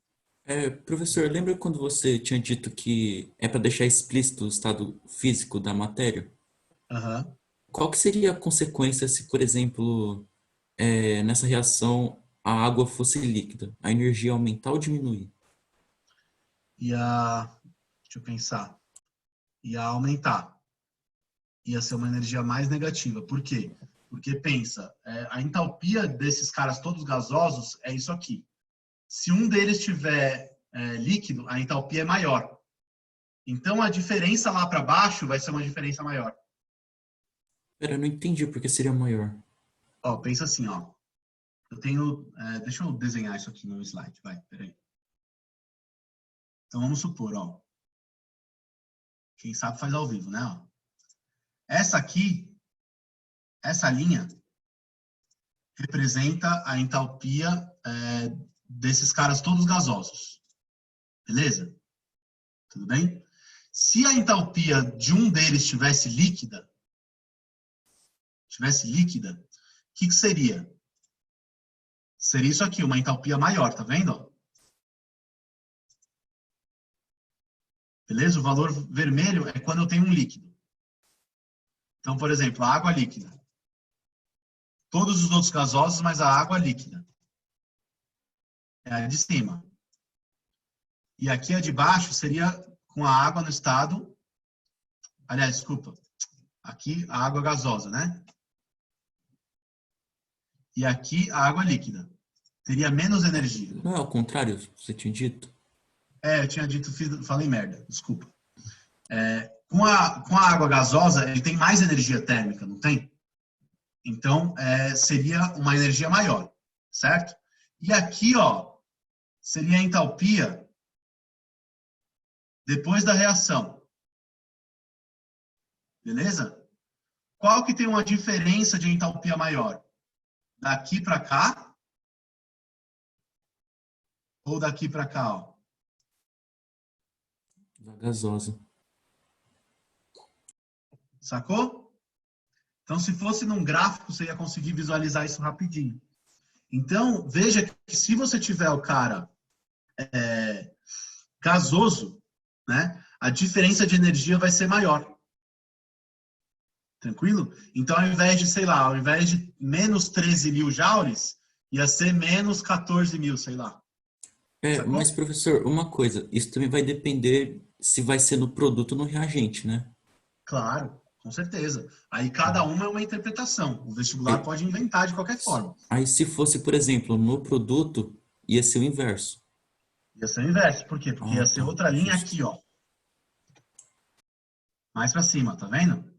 Professor, lembra quando você tinha dito que é para deixar explícito o estado físico da matéria? Aham. Qual que seria a consequência se, por exemplo, nessa reação a água fosse líquida? A energia aumentar ou diminuir? Deixa eu pensar. Ia aumentar. Ia ser uma energia mais negativa. Por quê? Porque, pensa, a entalpia desses caras todos gasosos é isso aqui. Se um deles tiver líquido, a entalpia é maior. Então, a diferença lá para baixo vai ser uma diferença maior. Pera, eu não entendi porque seria maior. Ó, pensa assim, ó. Eu tenho... deixa eu desenhar isso aqui no slide. Vai, peraí. Então, vamos supor, ó. Quem sabe faz ao vivo, né? Ó. Essa aqui, essa linha, representa a entalpia desses caras todos gasosos. Beleza? Tudo bem? Se a entalpia de um deles estivesse líquida, o que seria? Seria isso aqui, uma entalpia maior, tá vendo? Beleza? O valor vermelho é quando eu tenho um líquido. Então, por exemplo, a água líquida. Todos os outros gasosos, mas a água líquida. É a de cima. E aqui a de baixo seria com a água no estado... Aliás, desculpa. Aqui a água gasosa, né? E aqui a água líquida. Teria menos energia. Não é ao contrário, você tinha dito? Eu tinha dito, falei merda, desculpa. Com a água gasosa, ele tem mais energia térmica, não tem? Então, seria uma energia maior, certo? E aqui, ó, seria a entalpia depois da reação. Beleza? Qual que tem uma diferença de entalpia maior? Daqui para cá? Ou daqui para cá, ó? Da gasosa. Sacou? Então, se fosse num gráfico, você ia conseguir visualizar isso rapidinho. Então, veja que se você tiver o cara gasoso, né, a diferença de energia vai ser maior. Tranquilo? Então, ao invés de, sei lá, ao invés de menos 13 mil joules, ia ser menos 14 mil, sei lá. Sacou? Mas professor, uma coisa, isso também vai depender se vai ser no produto ou no reagente, né? Claro, com certeza. Aí cada uma é uma interpretação. O vestibular pode inventar de qualquer forma. Aí se fosse, por exemplo, no produto, ia ser o inverso. Ia ser o inverso. Por quê? Porque ia ser outra linha aqui, ó. Mais para cima, tá vendo?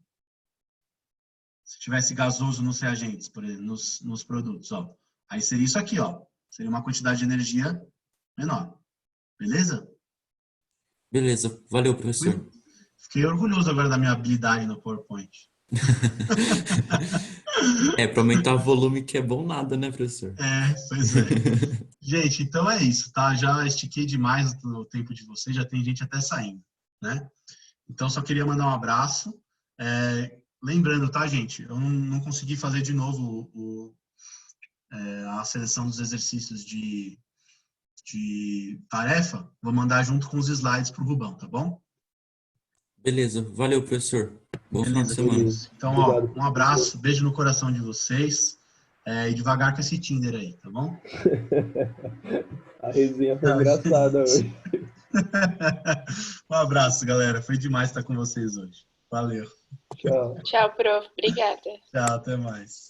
Se tivesse gasoso nos reagentes, por exemplo, nos produtos, ó. Aí seria isso aqui, ó. Seria uma quantidade de energia menor. Beleza? Beleza. Valeu, professor. Fiquei orgulhoso agora da minha habilidade no PowerPoint. Para aumentar o volume que é bom nada, né, professor? Pois é. Gente, então é isso, tá? Já estiquei demais o tempo de vocês, já tem gente até saindo, né? Então, só queria mandar um abraço. Lembrando, tá, gente? Eu não consegui fazer de novo a seleção dos exercícios de tarefa. Vou mandar junto com os slides para o Rubão, tá bom? Beleza. Valeu, professor. Bom final de semana. Beleza. Então, Obrigado, ó, um abraço, beijo no coração de vocês. E devagar com esse Tinder aí, tá bom? A resenha foi engraçada hoje. Um abraço, galera. Foi demais estar com vocês hoje. Valeu. Tchau. Tchau, prof. Obrigada. Tchau, até mais.